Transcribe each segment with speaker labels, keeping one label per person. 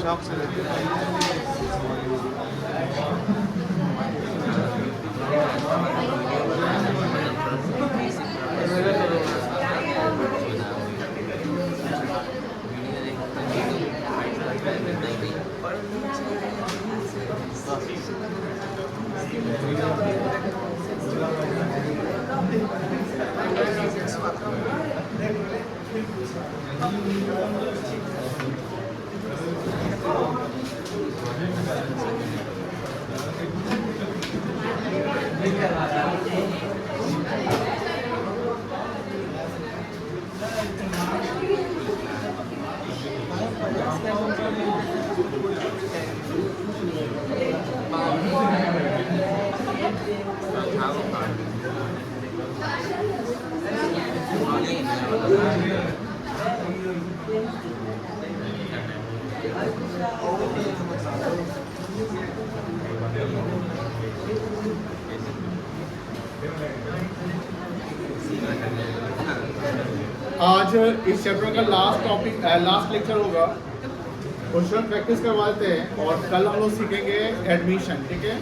Speaker 1: शौक से रहते
Speaker 2: आज इस चैप्टर का लास्ट लेक्चर होगा। क्वेश्चन प्रैक्टिस करवा देते हैं और कल हम लोग सीखेंगे एडमिशन। ठीक है,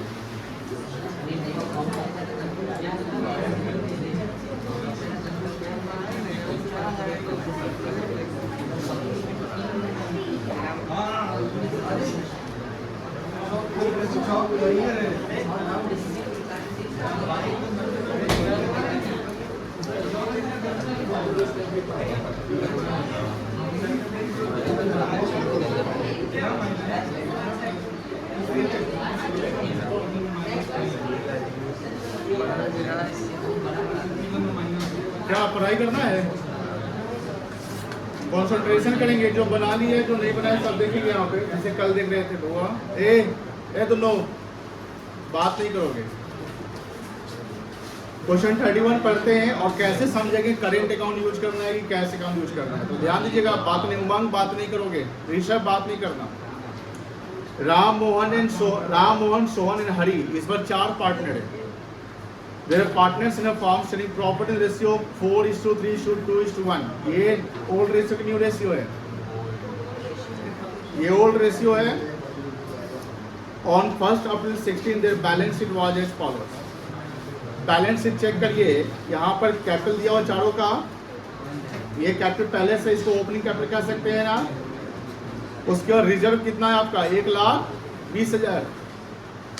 Speaker 2: क्या पढ़ाई करना है, कंसंट्रेशन करेंगे। जो बना ली है, जो नहीं बनाए सब देखेंगे यहाँ पे, जैसे कल देख रहे थे। तो तुम लोग बात नहीं करोगे। क्वेश्चन 31 पढ़ते हैं और कैसे समझेंगे करेंट अकाउंट यूज करना है कि कैश अकाउंट यूज करना है। तो ध्यान दीजिएगा, बात नहीं, उमंग बात नहीं करोगे, ऋषभ बात नहीं करना। राम मोहन सोहन एंड हरी, इस बार 4 पार्टनर है। There are partners in a firm selling property ratio 4:3:2:1। ये ओल्ड रेशियो की न्यू रेशियो है, ये ओल्ड रेशियो है। On 1st April 16 their balance sheet was as follows। Balance sheet check करिए, यहाँ पर कैपिटल दिया हुआ चारों का। ये कैपिटल पहले से, इसको ओपनिंग कैपिटल कह सकते हैं ना। उसके बाद रिजर्व कितना है आपका, 1,20,000।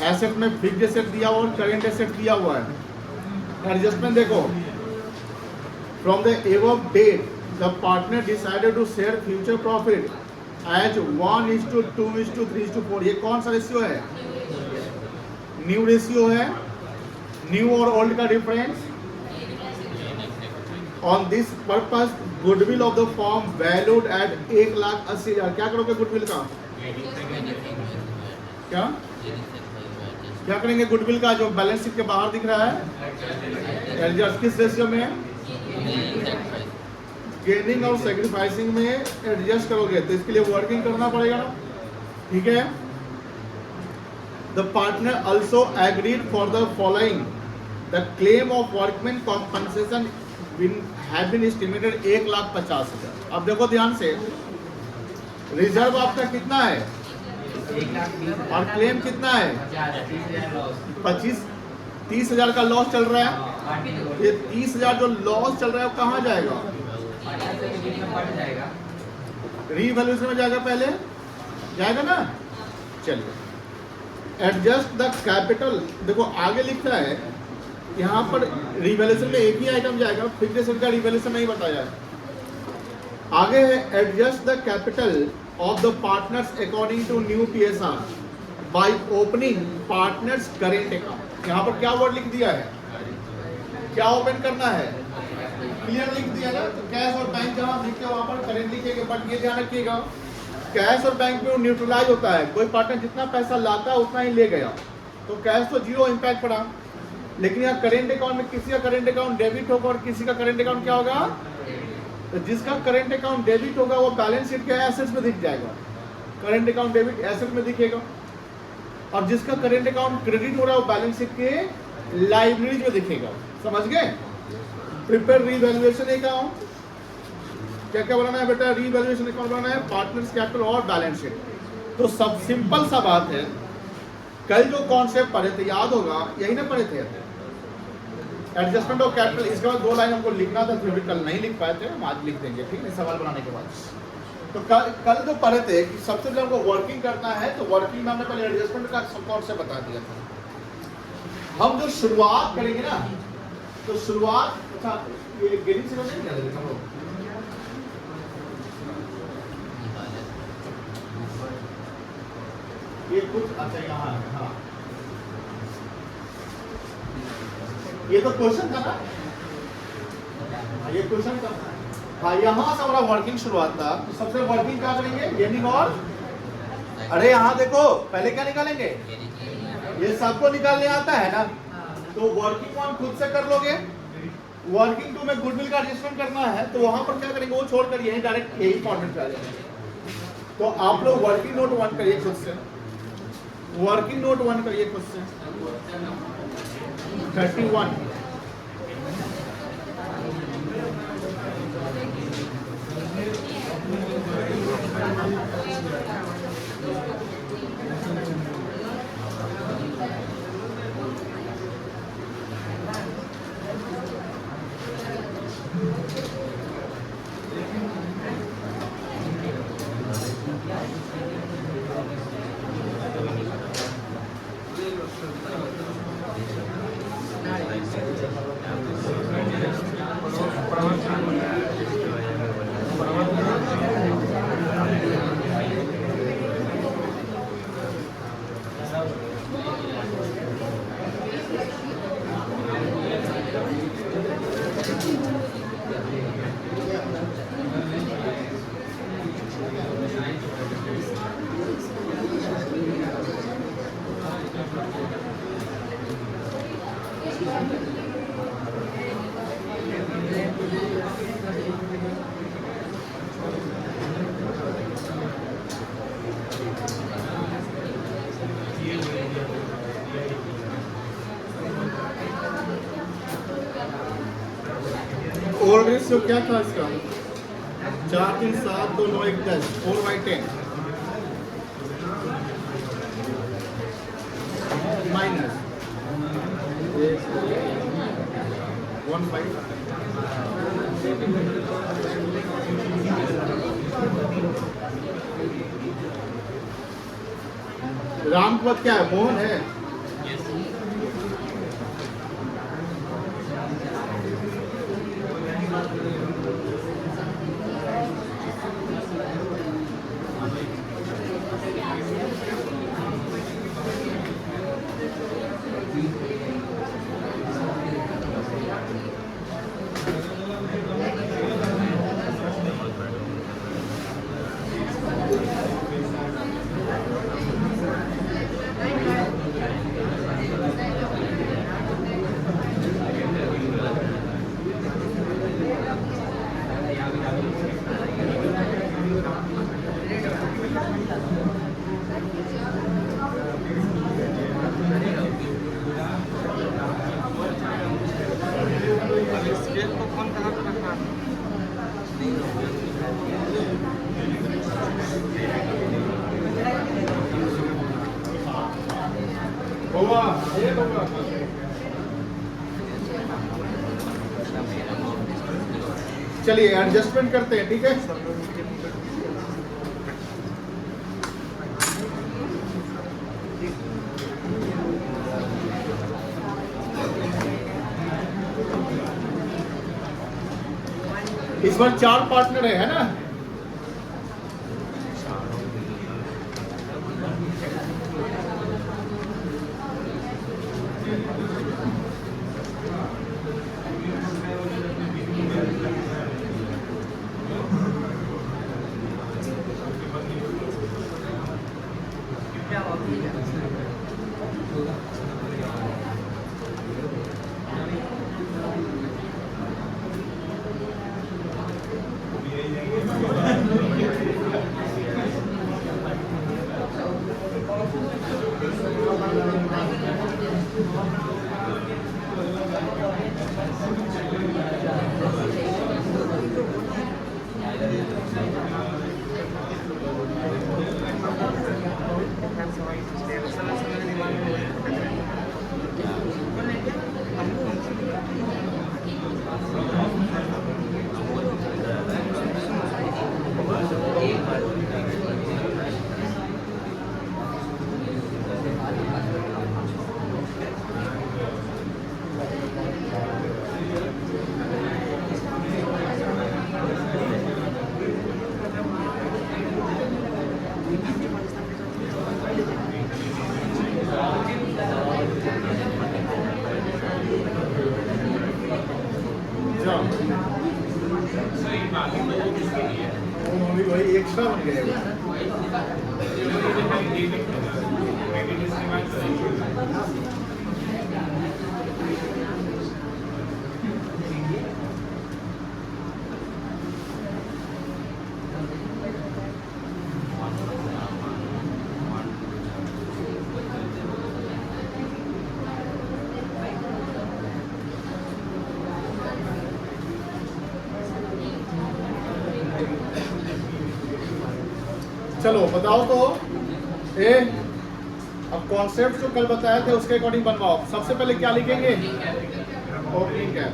Speaker 2: एसेट में फिक्स्ड एसेट दिया हुआ और करेंट एसेट दिया हुआ है। एडजस्टमेंट देखो, from the above date the partner decided to share future profit as 1:2:3:4। ये कौन सा रेशियो है, न्यू रेशियो है। न्यू और ओल्ड का difference. On this purpose goodwill of the form valued at 1,80,000। क्या करोगे गुडविल का, क्या करेंगे गुडविल का, जो बैलेंस शीट के बाहर दिख रहा है। एडजस्ट किस रेशियो में, गेनिंग और सैक्रिफाइसिंग में एडजस्ट करोगे, तो इसके लिए वर्किंग करना पड़ेगा ना। ठीक है, the partner also agreed for the following. The claim of workman compensation have been estimated 1,50,000। अब देखो ध्यान से, रिजर्व आपका कितना है और क्लेम कितना है, 30,000 का लॉस चल रहा है। ये 30,000 जो लॉस चल रहा है वो कहाँ जाएगा, रीवैल्यूएशन में जाएगा, पहले जाएगा ना। चलिए, एडजस्ट द कैपिटल। देखो आगे लिखा है, यहाँ पर रीवैल्यूएशन में एक ही आइटम जाएगा, फिक्स्ड एसेट का रीवैल्यूएशन नहीं बताया है। आगे है adjust the capital of the partners according to new PSR by opening partners current account। यहाँ पर क्या वर्ड लिख दिया है, क्या ओपन करना है, क्लियर लिख दिया ना। तो कैश और बैंक जहाँ लिखते वहाँ पर करेंट लिखेंगे। बट ये ध्यान रखिएगा, कैश और बैंक में न्यूट्रलाइज होता है। कोई पार्टनर जितना पैसा लाता है उतना ही ले गया, तो कैश तो 0 इम्पैक्ट पड़ा। लेकिन यहाँ करेंट अकाउंट में किसी का करेंट अकाउंट डेबिट होगा और किसी का करेंट अकाउंट क्या होगा, तो जिसका करंट अकाउंट डेबिट होगा वो बैलेंस शीट के एसेट्स में दिख जाएगा, करंट अकाउंट डेबिट एसेट में दिखेगा। और जिसका करंट अकाउंट क्रेडिट हो रहा है वो बैलेंस शीट के लाइबिलिटीज में दिखेगा। समझ गए, प्रिपेयर रीवैल्यूएशन अकाउंट। क्या क्या बनाना है बेटा, रीवैल्यूएशन अकाउंट बनाना है, पार्टनर्स कैपिटल और बैलेंस शीट। तो सब सिंपल सा बात है, कल जो कॉन्सेप्ट पढ़े थे याद होगा, यही ना पढ़े थे एडजस्टमेंट ऑफ कैपिटल। इसके बाद 2 लाइन हमको लिखना था, थ्योरेटिकल नहीं लिख पाए थे, हम आज लिख देंगे, ठीक है, सवाल बनाने के बाद। तो कल जो पढ़े थे कि सबसे पहले हमको वर्किंग करना है, तो वर्किंग में हमने पहले एडजस्टमेंट का कॉन्सेप्ट बता दिया था। हम जो शुरुआत करेंगे ना, तो शुरुआत, अच्छा ये गेटिंग से नहीं निकालेंगे हम लोग, ये कुछ अच्छा यहाँ है, हाँ ये तो क्वेश्चन था ना, ये क्वेश्चन था, हाँ यहाँ से हमारा वर्किंग शुरुआत था। तो सबसे वर्किंग क्या करेंगे, गेनिंग और, अरे यहाँ देखो पहले क्या निकालेंगे, ये सबको निकालने आता है ना, तो वर्किंग 1 खुद से कर लोगे, वर्किंग 2 में गुडविल का एडजस्टमेंट करना है, तो वहां पर क्या करेंगे, वो छोड़कर यही डायरेक्ट यही फॉर्मेट कर देंगे। तो आप लोग वर्किंग नोट 1 करिए खुद से, वर्किंग नोट 1 करिए खुद से, 31 ओल्ड रेशियो क्या था इसका, 4 3 7 2 9 1 10, 4/10 माइनस 1/5। रामपद क्या है, मोहन है, चलिए एडजस्टमेंट करते हैं, ठीक है। इस बार 4 पार्टनर है ना, वही एक्स्ट्रा बन गया। चलो बताओ तो ए, अब कॉन्सेप्ट जो कल बताया था उसके अकॉर्डिंग बनवाओ। सबसे पहले क्या लिखेंगे? Opening cap.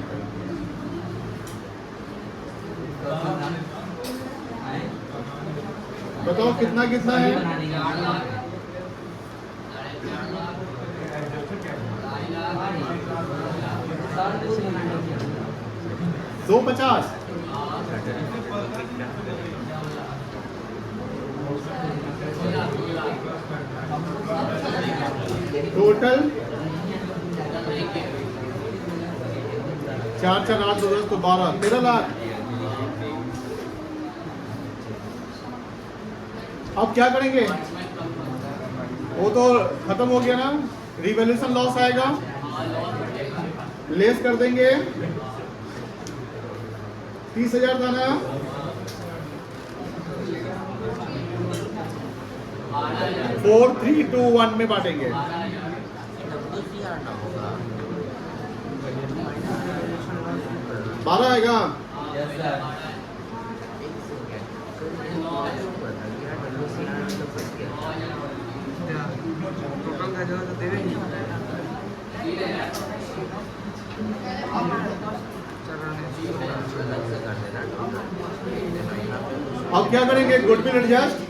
Speaker 2: बताओ कितना कितना है? 250। टोटल 4 4 8 2 10 तो 12 13 लाख। अब क्या करेंगे? वो तो खत्म हो गया ना, रिवैल्यूएशन लॉस आएगा, लेस कर देंगे 30,000 था ना, 4 3 2 1 में बांटेंगे। 12 आएगा। अब क्या करेंगे? Goodwill adjust.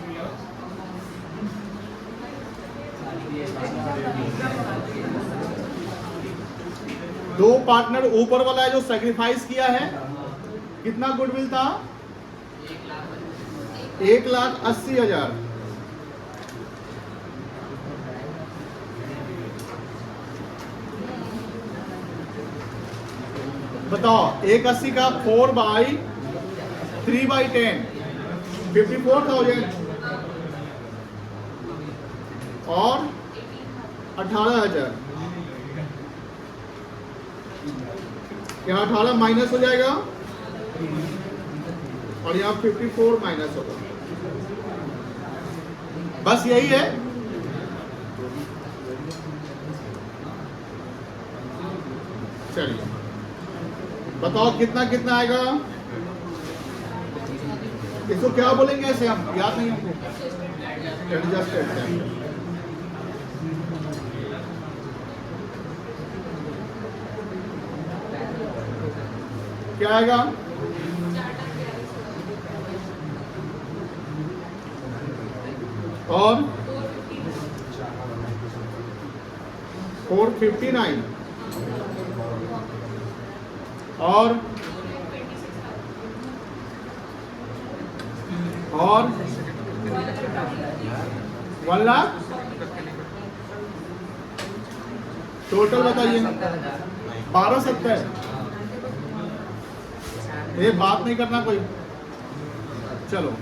Speaker 2: दो पार्टनर ऊपर वाला है जो सैक्रिफाइस किया है, कितना गुडविल था? 1,80,000। बताओ 180 का 4/3/10 54,000 और 18,000। यहाँ 18 माइनस हो जाएगा और यहाँ 54 माइनस होगा। बस यही है। चलिए बताओ कितना कितना आएगा? इसको क्या बोलेंगे? ऐसे हम याद नहीं हमको। एडजस्टेड क्या आएगा? और 459 और 1 लाख। टोटल बताइए। 1270। ये बात नहीं करना कोई। चलो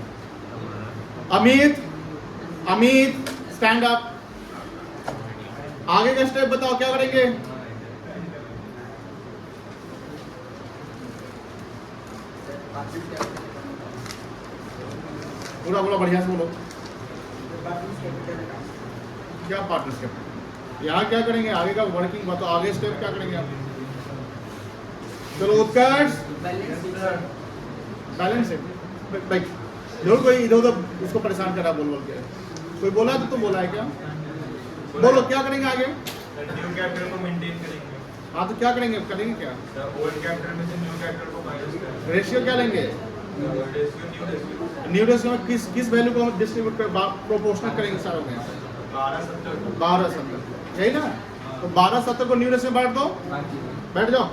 Speaker 2: अमित स्टैंड अप। आगे का स्टेप बताओ क्या करेंगे? पूरा बढ़िया से बोलो। क्या पार्टनरशिप? यहाँ क्या करेंगे? आगे का वर्किंग बताओ। आगे स्टेप क्या करेंगे आप? चलो उत्कर्ष बैलेंस है भाई। जरूर कोई इधर उधर उसको परेशान करा बोल के। कोई बोला तो तुम बोला है क्या? बोलो क्या करेंगे आगे?
Speaker 1: न्यू कैपिटल को मेंटेन करेंगे।
Speaker 2: हाँ तो क्या करेंगे क्या?
Speaker 1: ओल्ड कैपिटल में से न्यू कैपिटल को माइनस करेंगे।
Speaker 2: रेशियो क्या लेंगे? न्यू रेशियो में किस वैल्यू को हम डिस्ट्रीब्यूट कर प्रोपोर्शनल करेंगे सारों में? 12-70 यही ना। तो 12-70 को न्यू रेशियो में बांट दो। बैठ जाओ।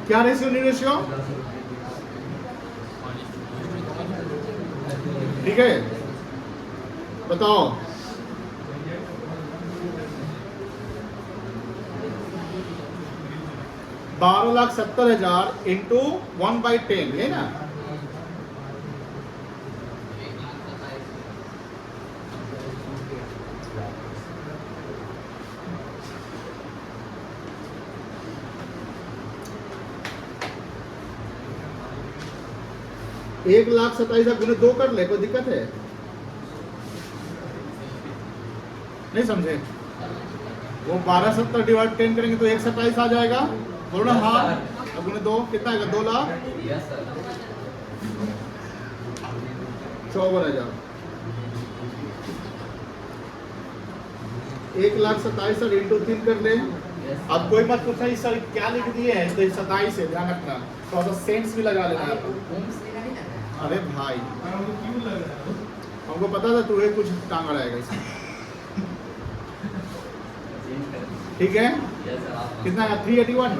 Speaker 2: क्या रेशियो नहीं रेशियो? ठीक है, बताओ। $12,70,000 इंटू 1/10 है ना। $1,27,000 गुने 2 कर ले, कोई दिक्कत है? नहीं समझे? वो 1270 डिवाइड 10 करेंगे तो 127 आ जाएगा, बोलो ना। हाँ, अब गुने 2 कितना आएगा? 2,54,000। 1,27,000 इंटू 3 कर ले। अब कोई मत पूछना इस सर क्या लिख दिए है, तो 27 है, ध्यान रखना। थोड़ा सा सेंस भी लगा लेना। अरे भाई
Speaker 1: क्यों लग रहा है?
Speaker 2: हमको पता था तुम्हें कुछ टांगा रहेगा इसमें। ठीक है, कितना है? 381।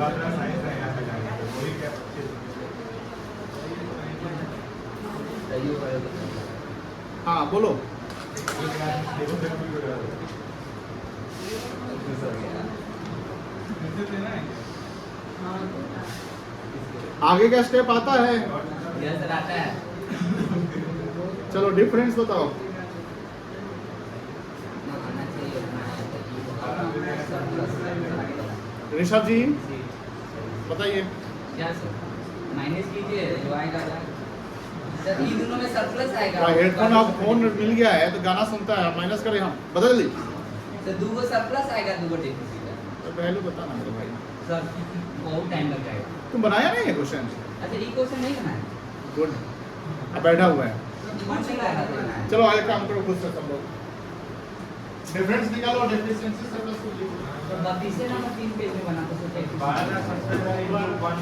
Speaker 2: हाँ बोलो। आगे का स्टेप आता है। चलो डिफरेंस बताओ। ऋषभ जी बताइए।
Speaker 3: क्या सर? माइनस कीजिए जो आएगा सर। ये दोनों में सरप्लस आएगा।
Speaker 2: हेडफोन आप फोन मिल गया है तो गाना सुनता है, माइनस करें हम, बदल ली
Speaker 3: सर। दूगो सरप्लस आएगा, दूगो डेफिसिट।
Speaker 2: तो पहले बताना मेरे भाई।
Speaker 3: सर बहुत टाइम लग जाएगा।
Speaker 2: तुम बनाया नहीं है क्वेश्चन?
Speaker 3: अच्छा ये क्वेश्चन नहीं बनाया।
Speaker 2: गुड, अब बैठा हुआ है।
Speaker 3: कौन सी करना देना है?
Speaker 2: चलो आगे काम करो खुद से सब लोग। डिफरेंस निकालो, डेफिशिएंसी सब लोग को लिखो।
Speaker 3: तो 32 नंबर 3 पेज में बना तो सोचे
Speaker 1: 12,70,000 1/3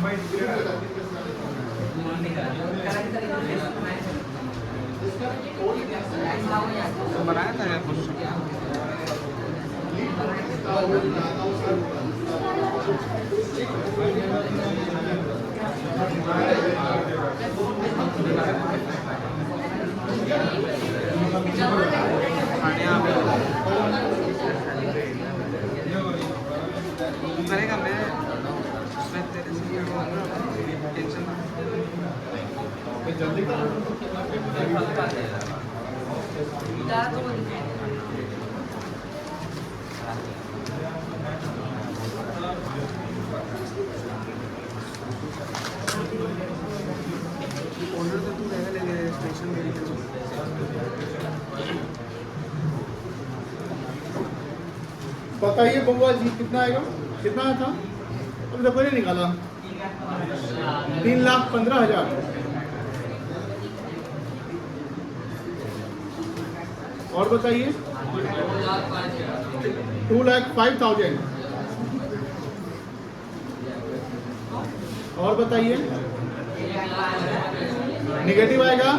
Speaker 3: मान निकाल करेक्ट तरीके से बनाए सर।
Speaker 4: बनाया था क्या क्वेश्चन? करेगा मैं तेरे से टेंशन
Speaker 2: जल्दी करो।
Speaker 4: ऑर्डर तो तू रहेगा लेके स्टेशन में
Speaker 2: बताइए बउआ जी कितना आएगा? कितना आया था अभी तक नहीं निकाला? 3,15,000। और बताइए 2,05,000। और बताइए निगेटिव आएगा?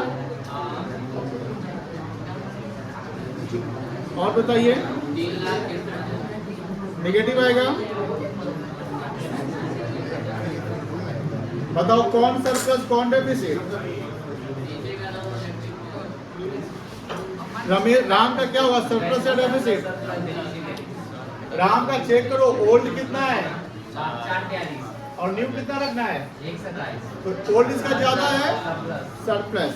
Speaker 2: और बताइए निगेटिव आएगा? बताओ कौन सरप्लस कौन डेफिसिट? रमेश राम का क्या हुआ, सरप्लस या डेफिसिट? राम का चेक करो, ओल्ड कितना है
Speaker 3: 443
Speaker 2: और न्यू कितना रखना है?
Speaker 3: 127
Speaker 2: तो ओल्ड इसका ज्यादा है, सरप्लस।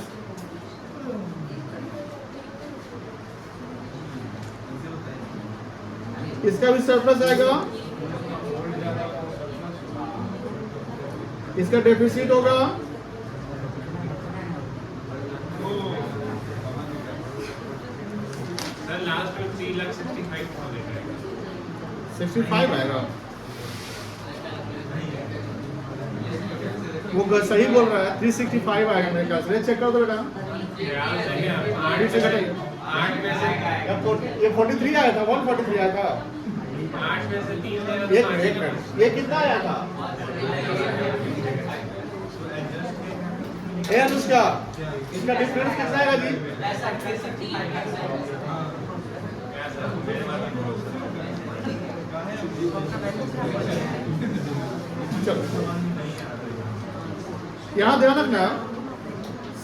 Speaker 2: इसका भी सरप्लस आएगा, इसका डेफिसिट होगा।
Speaker 1: सर लास्ट में 3,65,000 आएगा।
Speaker 2: 65 आएगा। वो सही बोल रहा है, 365 आएगा मेरे ख्याल से। चेक कर दो बेटा,
Speaker 1: यार सही है।
Speaker 2: 8 से घटाइए।
Speaker 1: 8 में से
Speaker 2: ये 43 आया था, 143 आया था।
Speaker 1: 8 में से 3 देगा तो
Speaker 2: एक
Speaker 1: 5
Speaker 2: मिनट, ये कितना आया था? ए अनुष्का, इसका डिफरेंस कितना आएगा जी? चलो यहाँ ध्यान रखना,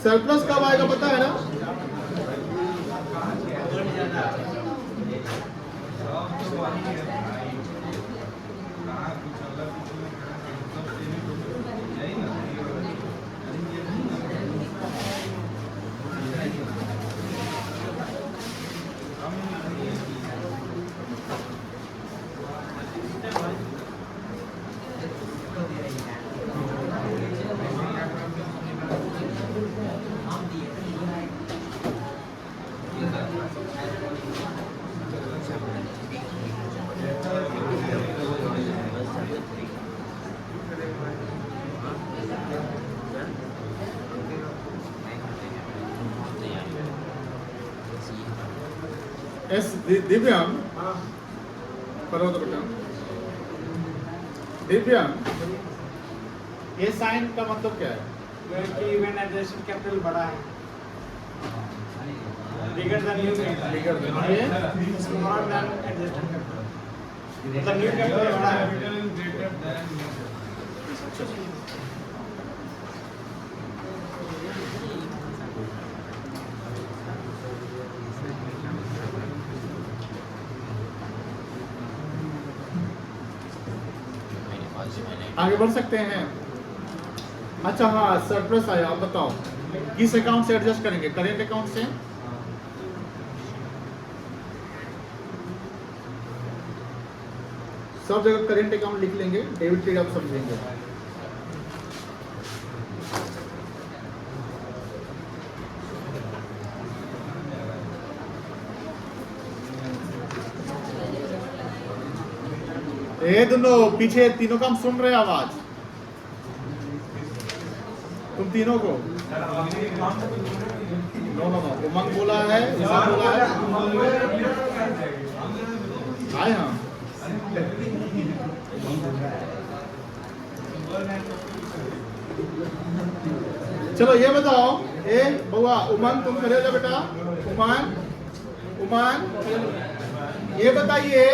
Speaker 2: सरप्लस कब आएगा पता है ना? एस दिव्यांग करो तो बेटा। दिव्यांग, ये साइन का मतलब क्या है?
Speaker 5: कि when adjusted capital बड़ा है, bigger than new capital,
Speaker 2: Bigger than, और ये
Speaker 5: smaller than adjusted capital, मतलब new capital बड़ा है।
Speaker 2: आगे बढ़ सकते हैं। अच्छा हाँ, सरप्लस आया, आप बताओ किस अकाउंट से एडजस्ट करेंगे? करेंट अकाउंट से। सब जगह करेंट अकाउंट लिख लेंगे, डेबिट क्रेडिट आप समझेंगे। ये दोनों पीछे तीनों काम सुन रहे आवाज, तुम तीनों को। नो नो नो, उमंग बोला है, ईसा बोला है, आए हाँ। चलो ये बताओ, ए बउआ उमंग तुम खड़े हो जाओ बेटा। उमंग ये बताइए,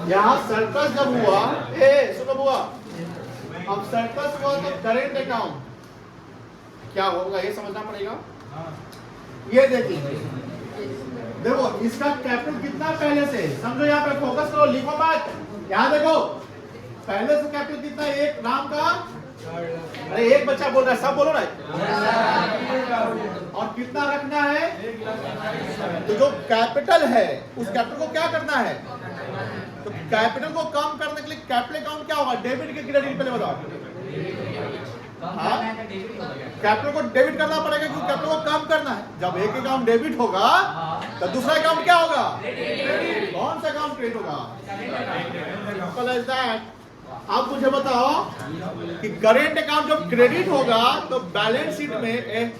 Speaker 2: यहाँ सरप्लस जब हुआ, सुनो बुआ, अब सरप्लस हुआ तो करेंट अकाउंट क्या होगा ये समझना पड़ेगा। ये देखिए, देखो इसका कैपिटल कितना पहले से, समझो यहाँ पे फोकस करो, लिखो मत। यहाँ देखो पहले से कैपिटल कितना, एक नाम का, अरे एक बच्चा बोल रहा है, सब बोलो ना। और कितना रखना है, तो जो कैपिटल है उस कैपिटल को क्या करना है, तो कैपिटल को कम करने के लिए कैपिटल अकाउंट क्या होगा, डेबिट के क्रेडिट, पहले बताओ। हाँ, कैपिटल को डेबिट करना पड़ेगा क्योंकि कैपिटल को कम करना है। जब एक अकाउंट डेबिट होगा तो दूसरा अकाउंट क्या होगा, कौन सा अकाउंट क्रेडिट होगा। Simple as that. अब मुझे बताओ कि करेंट अकाउंट जब क्रेडिट होगा तो बैलेंस शीट में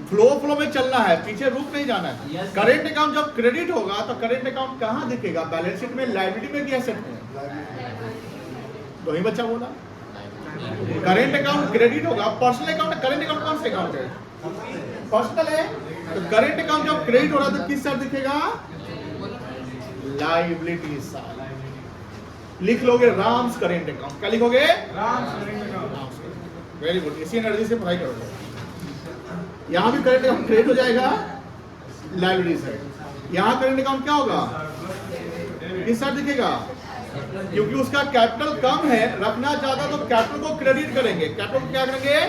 Speaker 2: फ्लो में चलना है, पीछे रुक नहीं जाना है। करेंट अकाउंट जब क्रेडिट होगा तो करेंट अकाउंट कहाँ दिखेगा, बैलेंस शीट में, लायबिलिटी में कि एसेट में। तो ही बच्चा बोला करेंट अकाउंट क्रेडिट होगा, पर्सनल अकाउंट, करेंट अकाउंट कौन से अकाउंट है, पर्सनल है। तो करेंट अकाउंट जब क्रेडिट हो रहा है तो किस साइड दिखेगा, लायबिलिटी साइड। लिख लोगे राम्स करेंट अकाउंट, क्या लिखोगे, राम्स। वेरी गुड, इसी एनर्जी से पढ़ाई करोगे। यहाँ भी करेंट अकाउंट क्रेडिट हो जाएगा, लायबिलिटी साइड। यहाँ करेंट अकाउंट क्या होगा, किस साइड दिखेगा, क्योंकि उसका कैपिटल कम है, रखना ज्यादा, तो कैपिटल को क्रेडिट करेंगे। कैपिटल को क्या करेंगे,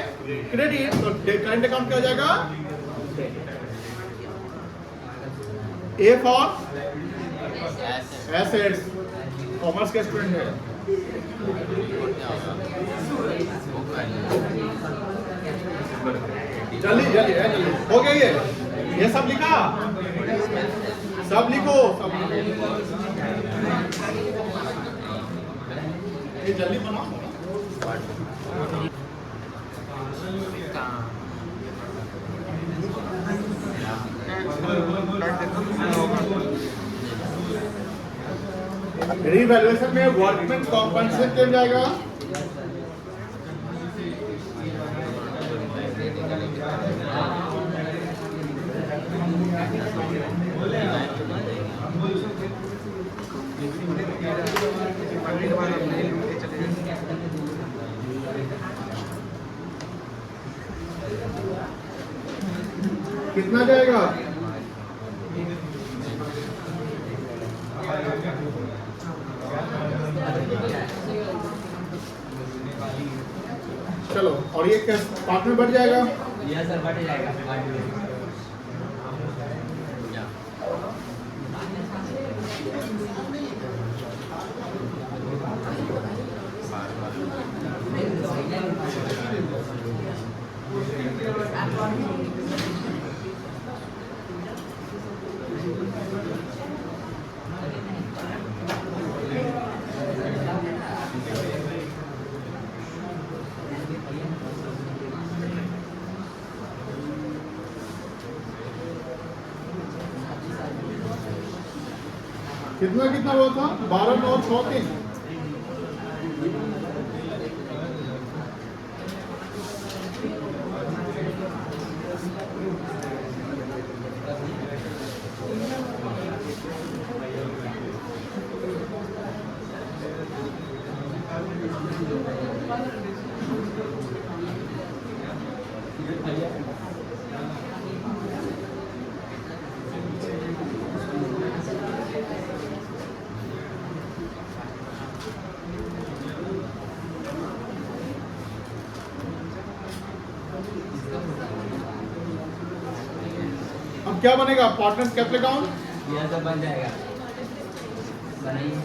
Speaker 2: क्रेडिट। तो करेंट अकाउंट क्या हो जाएगा, ए फॉर एसेट्स। कॉमर्स के स्टूडेंट है, जल्दी जल्दी है, जल्दी हो गया ये सब लिखा, सब लिखो, सब लिखो। ये जल्दी बनाओ। रीवैल्यूएशन में वर्कमैन कॉम्पनसेट किया जाएगा।
Speaker 4: मंदिर वाला
Speaker 2: कितना जाएगा? चलो, और ये कैसे पार्ट में बढ़ जाएगा?
Speaker 3: यह सर बढ़ जाएगा
Speaker 2: कितना कितना हुआ था? 12, 9, 6, 3। अब क्या बनेगा? Partners capital account.
Speaker 3: यह सब बन जाएगा, बनाइए।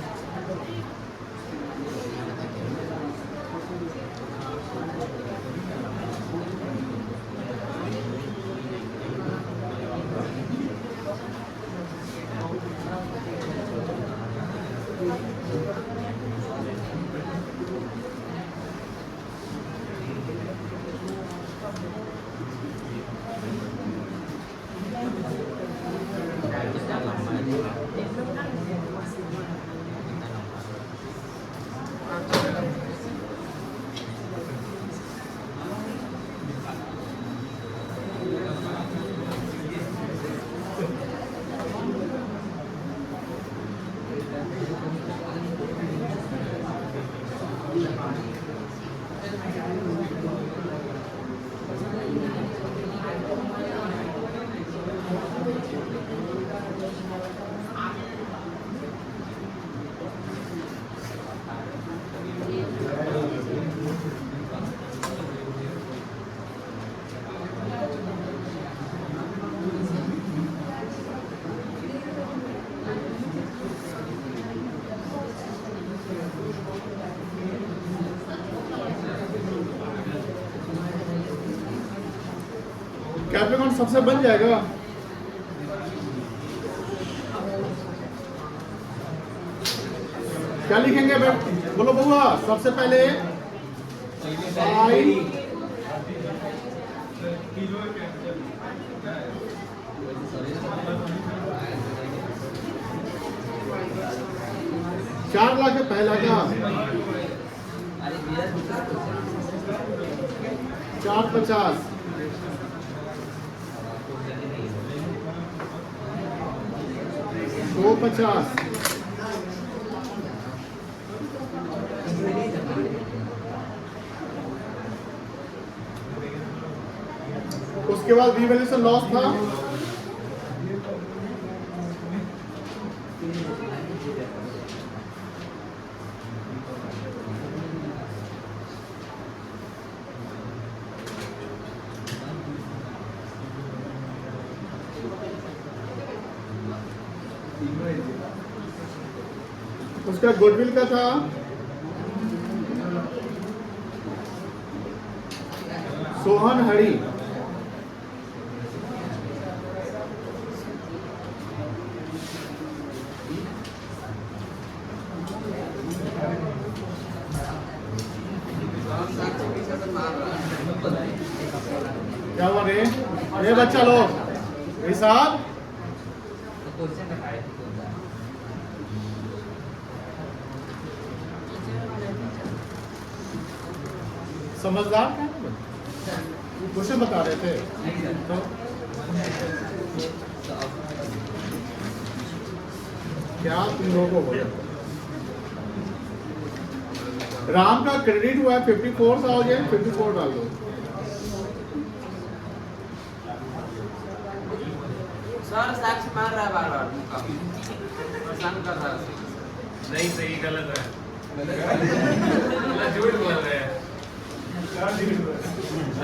Speaker 2: कैपिटल अकाउंट सबसे बन जाएगा। क्या लिखेंगे बोलो बउआ? सबसे पहले चार लाख पहला का 450 250 उसके बाद रिवैल्यूएशन लॉस था उसका गुडविल का था सोहन हरी, क्या हुआ रे? ये बच्चा लोग हिसाब समझदार क्वेश्चन बता रहे थे तो क्या तुम लोगों को राम का क्रेडिट हुआ है 54,000 54 डाल दो
Speaker 3: सर साक्ष मार रहा है बार बार मुक्का परेशान कर रहा है
Speaker 1: नहीं सही गलत है मतलब झूठ बोल रहे हैं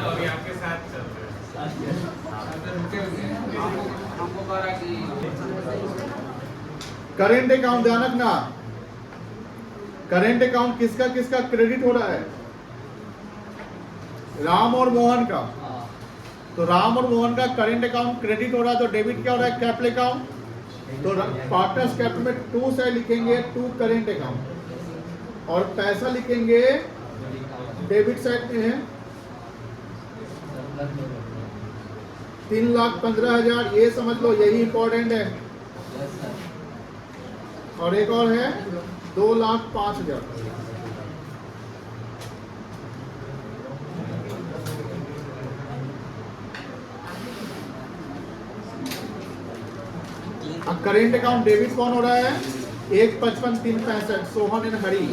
Speaker 1: अभी आपके साथ चल रहे हैं
Speaker 3: हमको कह रहा कि
Speaker 2: करेंट अकाउंट ध्यान रखना, करेंट अकाउंट किसका किसका क्रेडिट हो रहा है? राम और मोहन का। तो राम और मोहन का करेंट अकाउंट क्रेडिट हो रहा है, तो डेबिट क्या हो रहा है? Capital account. तो पार्टनर्स कैपिटल में 2 से लिखेंगे 2 करेंट अकाउंट और पैसा लिखेंगे डेबिट साइड में है 3,15,000। ये समझ लो यही इंपॉर्टेंट है। और एक और है 2,05,000। अब करेंट अकाउंट डेबिट कौन हो रहा है? 1,55,365 सोहन एंड हरी।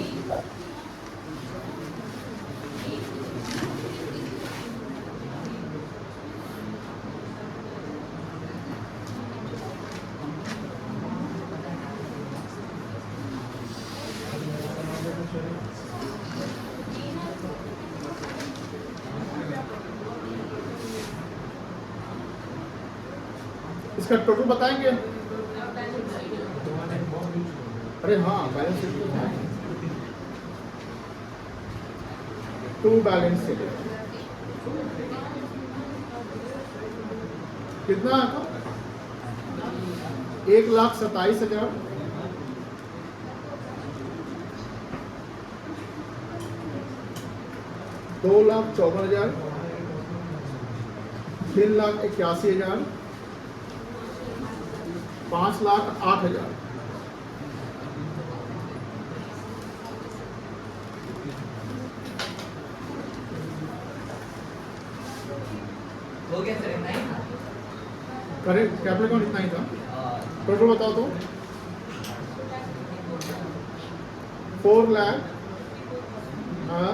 Speaker 2: इसका टोटल बताएंगे? अरे हाँ, बैलेंस शीट तो है। 2 बैलेंस शीट कितना? 1,27,000, 2,54,000, 3,81,000, 5,08,000।
Speaker 3: हो गया सर नहीं
Speaker 2: करेक्ट, कैपिटल अकाउंट इतना ही था। टोटल बताओ तो 4 लाख, हाँ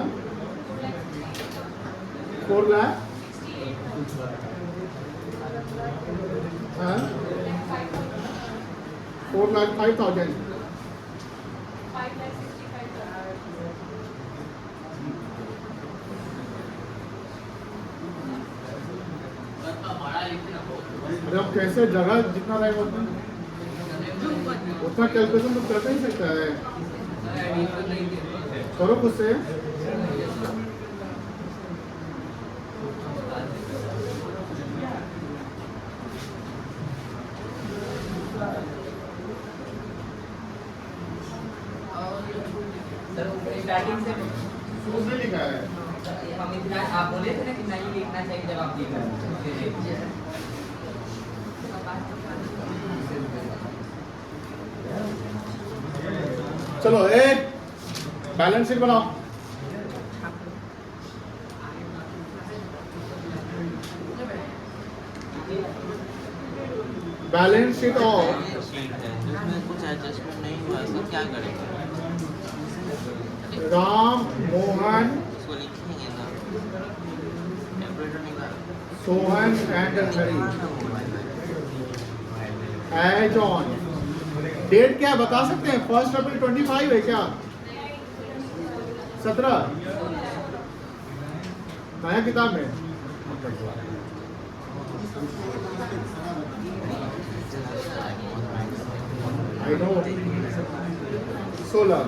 Speaker 2: 4 लाख, हाँ 4,05,000। अरे अब कैसे जगह जितना रहेगा उतना कैलकुलेशन तो कर नहीं सकता है। करो खुद से।
Speaker 3: सर स्टार्टिंग से
Speaker 2: उसने लिखा है
Speaker 3: हम इतना आप बोले थे ना कि नहीं लिखना चाहिए जब आप लिख रहे हैं।
Speaker 2: चलो एक बैलेंस शीट बनाओ। बैलेंस शीट और
Speaker 6: जिसमें कुछ एडजस्टमेंट नहीं हुआ है क्या करेंगे?
Speaker 2: राम मोहन
Speaker 6: इसको लिखेंगे ना टेम्परेचर निकाल
Speaker 2: Sohan and Hari as on. Date क्या बता सकते हैं? 1 अप्रैल 25 है क्या? 17 नया किताब में आई नो 16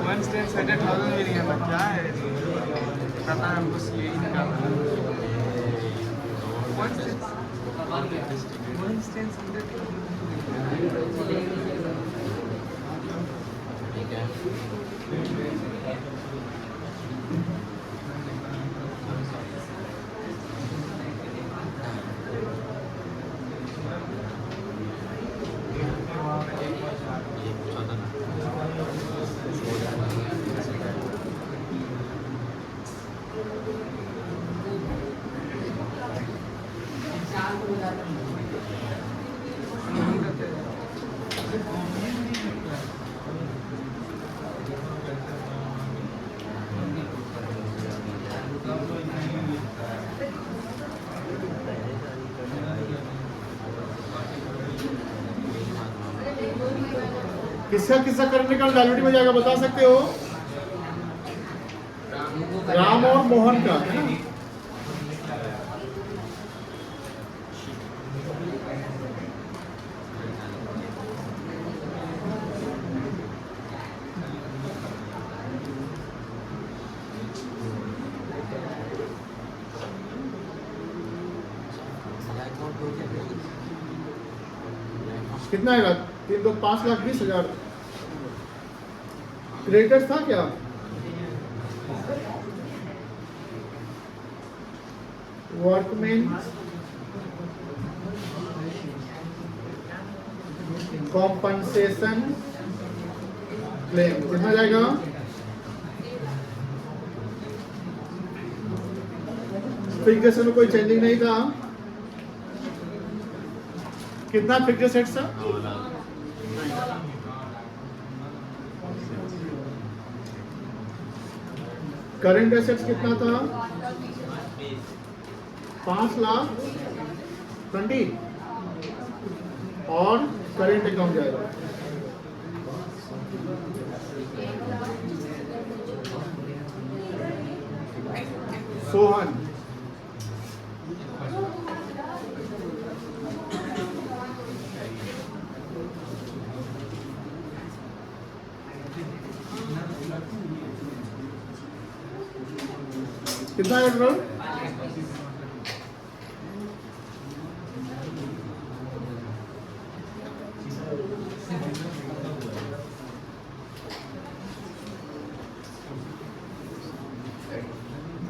Speaker 4: वन स्टेन 100,000 भी नहीं है ना, क्या है पता है हमको यही निकालना है। वन स्टेन 100,000
Speaker 6: ठीक है
Speaker 2: किसका किसका करंट अकाउंट लायबिलिटी में जाएगा बता सकते हो? राम और मोहन का, है ना? कितना आएगा? 3 2 5,20,000। क्रेडिटर्स था क्या? वर्कमैन कॉम्पनसेशन क्लेम कितना जाएगा? फिक्सेशन में कोई चेंजिंग नहीं था। कितना फिक्स एसेट्स था? करंट एसेट्स कितना था? 5,20,000 और करंट अकाउंट जाएगा सोहन। कितना है टोटल?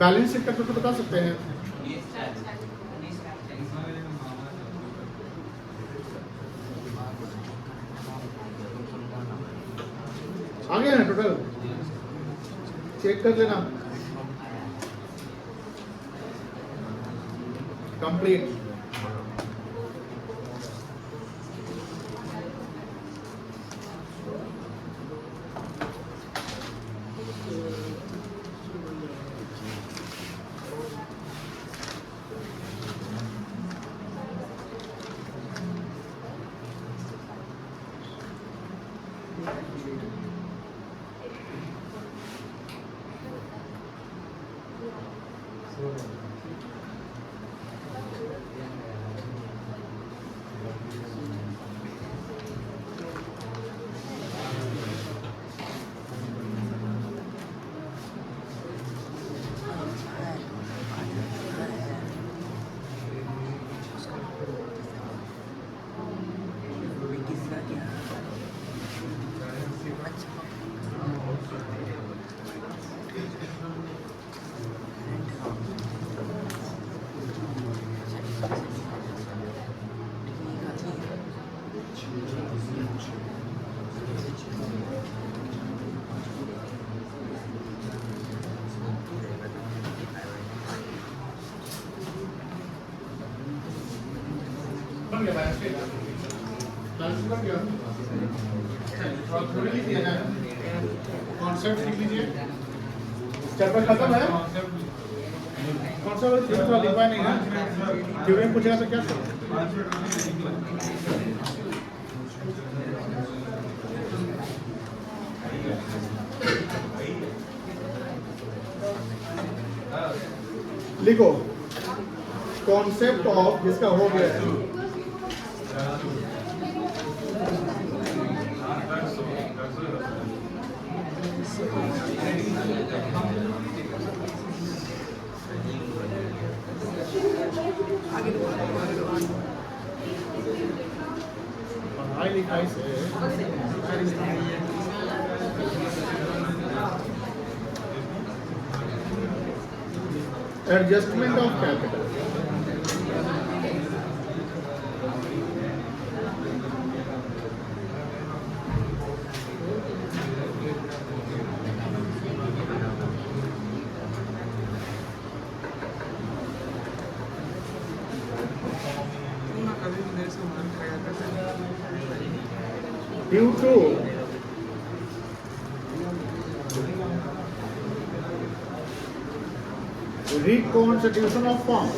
Speaker 2: बैलेंस शीट करके तो बता सकते हैं। आ गया ना टोटल? चेक कर लेना। कंप्लीट। बन गया बैलेंस शीट। बैलेंस शीट बन गया। और थोड़ी लिखिए ना, कॉन्सेप्ट लिख लीजिए। चैप्टर खत्म है। कॉन्सेप्ट थोड़ा लिखवाया नहीं है। थ्योरम पूछेगा तो क्या करें? लिखो कॉन्सेप्ट ऑफ, जिसका हो गया है पढ़ाई लिखाई से adjustment of capital. Due to reconstitution of firm,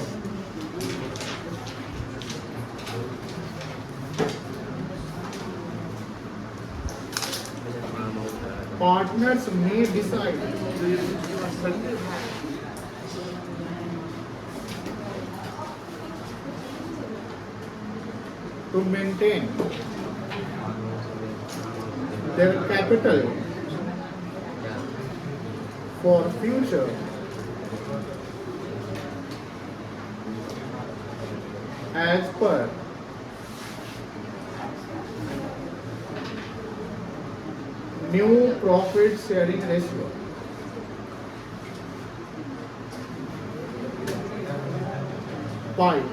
Speaker 2: partners may decide to maintain their capital for future as per new profit sharing ratio. Five.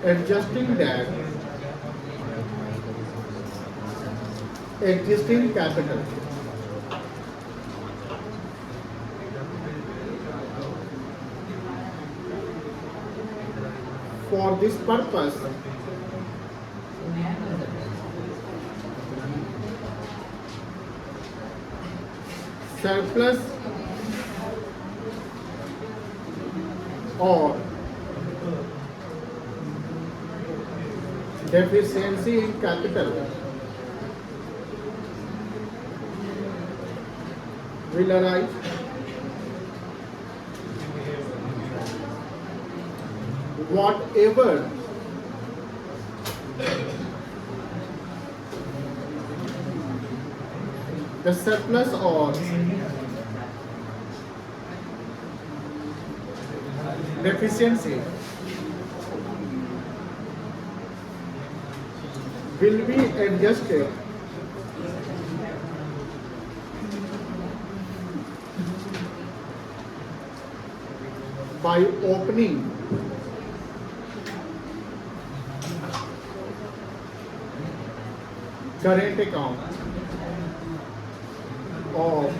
Speaker 2: Adjusting that existing capital for this purpose surplus or deficiency in capital will arise whatever the surplus or deficiency will be adjusted by opening current account of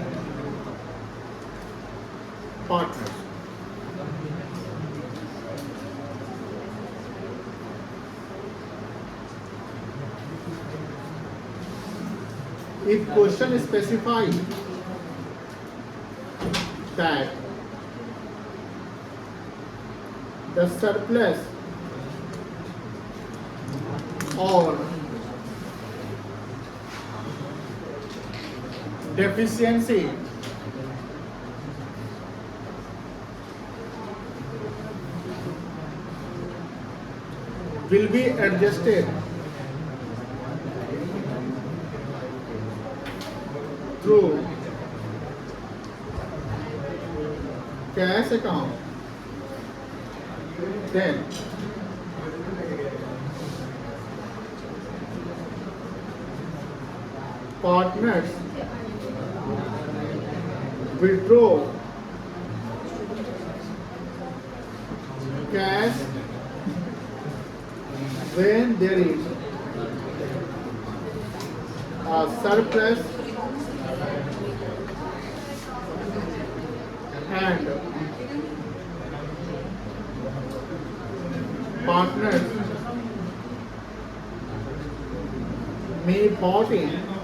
Speaker 2: partners. If question specifies that the surplus or deficiency will be adjusted through cash account, then partners withdraw cash when there is a surplus and partners may bought in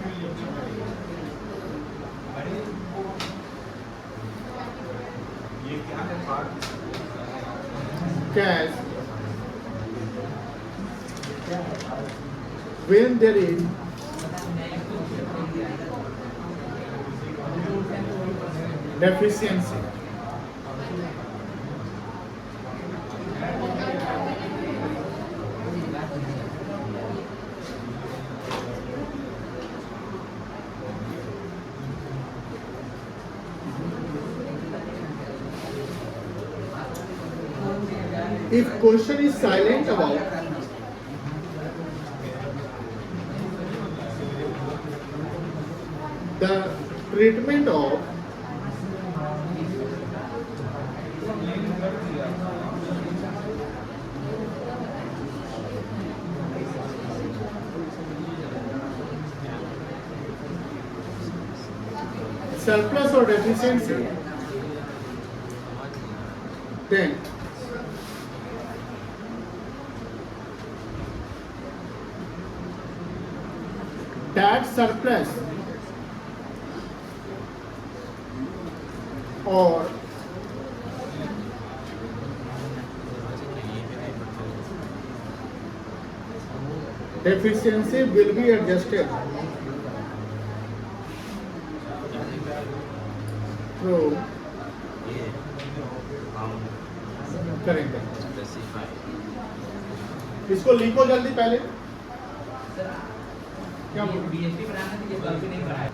Speaker 2: cash when there is deficiency. If question is silent about the treatment of surplus or deficiency, then that surplus or deficiency will be adjusted through
Speaker 6: ये हम
Speaker 2: current.
Speaker 6: Specify
Speaker 2: इसको लिखो जल्दी पहले।
Speaker 3: Sir
Speaker 2: क्या
Speaker 3: ये BSP बनाना था, ये कल भी नहीं पढ़ाया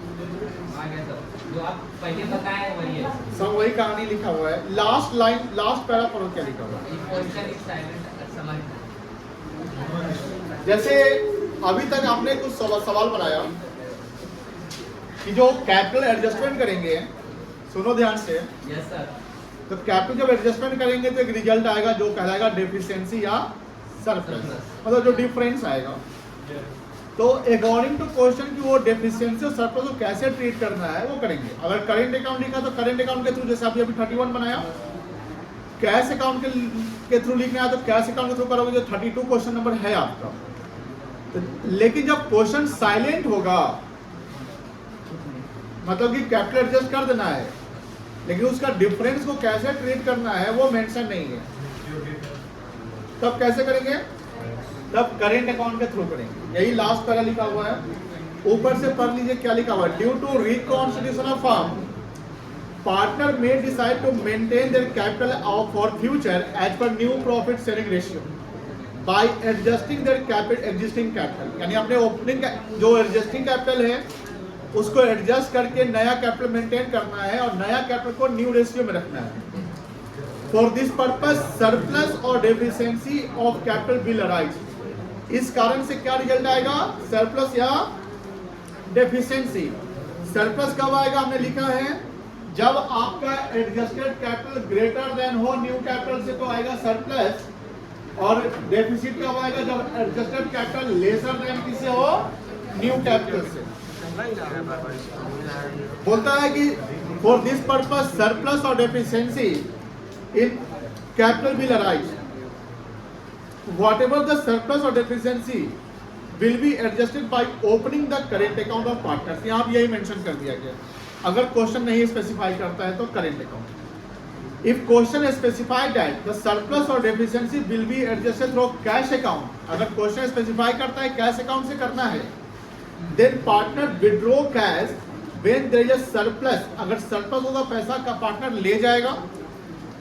Speaker 3: आ गया सर, जो आप पहले बताए वही है।
Speaker 2: सब वही कहानी लिखा हुआ है। लास्ट लाइन, लास्ट पैरा पढ़ो क्या लिखा हुआ है।
Speaker 3: ये क्वेश्चन इज साइलेंट समझ।
Speaker 2: जैसे अभी तक आपने कुछ सवाल बनाया कि जो कैपिटल एडजस्टमेंट करेंगे, सुनो ध्यान से,
Speaker 3: यस सर।
Speaker 2: तो कैपिटल जब एडजस्टमेंट करेंगे तो एक रिजल्ट आएगा जो कहलाएगा डेफिशिएंसी या सरप्लस, मतलब जो डिफरेंस आएगा। तो अकॉर्डिंग टू क्वेश्चन की वो डेफिशिएंसी और सरप्लस को कैसे ट्रीट करना है वो करेंगे। अगर करेंट अकाउंट लिखा तो करेंट अकाउंट के थ्रू, जैसे आपने अभी 31 बनाया, कैश अकाउंट के थ्रू लिखना है तो कैश अकाउंट के थ्रू करोगे, जो 32 क्वेश्चन नंबर है आपका। तो लेकिन जब क्वेश्चन साइलेंट होगा, मतलब कि कैपिटल एडजस्ट कर देना है, लेकिन उसका डिफरेंस को कैसे ट्रीट करना है वो मेंशन नहीं है, तब कैसे करेंगे? तब करेंट अकाउंट के थ्रू करेंगे। यही लास्ट पैरा लिखा हुआ है। ऊपर से पढ़ लीजिए क्या लिखा हुआ है। Due to reconstitution of firm, partner may decide to maintain their capital for future as per new profit sharing ratio by adjusting their capital existing capital, यानी अपने ओपनिंग जो एग्जिस्टिंग कैपिटल है उसको एडजस्ट करके नया कैपिटल मेंटेन करना है और नया कैपिटल को न्यू रेशियो में रखना है। For this purpose surplus or deficiency of capital will arise. इस कारण से क्या रिजल्ट आएगा? सरप्लस या डेफिशिएंसी। सरप्लस कब आएगा? हमने लिखा है जब आपका एडजस्टेड कैपिटल ग्रेटर देन हो न्यू कैपिटल से, तो आएगा सरप्लस। और डेफिसिट कब आएगा? जब एडजस्टेड कैपिटल लेसर देन किससे हो? न्यू कैपिटल से। बोलता है कि for this purpose surplus or deficiency in capital will arise. Whatever the surplus or deficiency will be adjusted by opening the current account of partners। यहाँ आप यही mention कर दिया गया। अगर क्वेश्चन नहीं स्पेसिफाई करता है तो current account. If question specified that the surplus or deficiency will be adjusted through cash account, अगर क्वेश्चन स्पेसिफाई करता है कैश अकाउंट से करना है, then partner withdraw cash when there is a surplus. अगर सरप्लस होगा पैसा का पार्टनर ले जाएगा,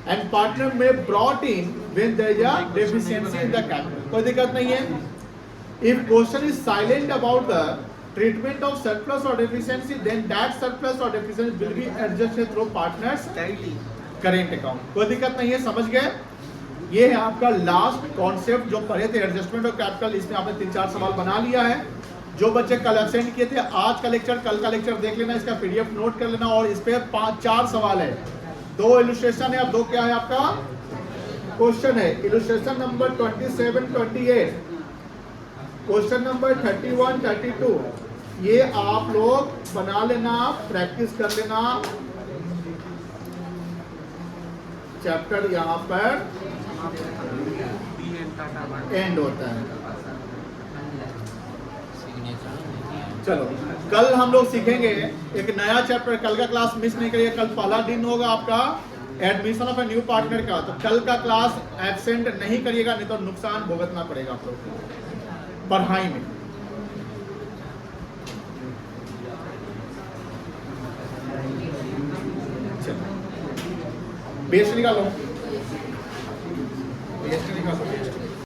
Speaker 2: एंड पार्टनर में brought in when there is a deficiency in the capital. कोई दिक्कत नहीं है। If question is silent about the treatment of surplus or deficiency, then that surplus or deficiency will be adjusted through partners current account. कोई दिक्कत नहीं है, समझ गए? ये है आपका लास्ट कॉन्सेप्ट जो पढ़े थे, एडजस्टमेंट ऑफ कैपिटल। इसमें आपने 3-4 सवाल बना लिया है। जो बच्चे कल एब्सेंट किए थे, आज का लेक्चर, कल का लेक्चर देख लेना, इसका पीडीएफ नोट कर लेना। और इस पे 5-4 सवाल है, 2 इलस्ट्रेशन है, अब 2 क्या है आपका क्वेश्चन है। इलस्ट्रेशन नंबर 27, 28, क्वेश्चन नंबर 31, 32, ये आप लोग बना लेना, प्रैक्टिस कर लेना। चैप्टर यहाँ पर एंड होता है। चलो कल हम लोग सीखेंगे एक नया चैप्टर। कल का क्लास मिस नहीं करिए, कल पहला दिन होगा आपका admission of a new partner का। तो कल का क्लास एब्सेंट नहीं करिएगा, नहीं तो नुकसान भुगतना पड़ेगा आप लोग को पढ़ाई में। चलो बेस्ट निकालो, बेस्ट निकालो, बेस्ट।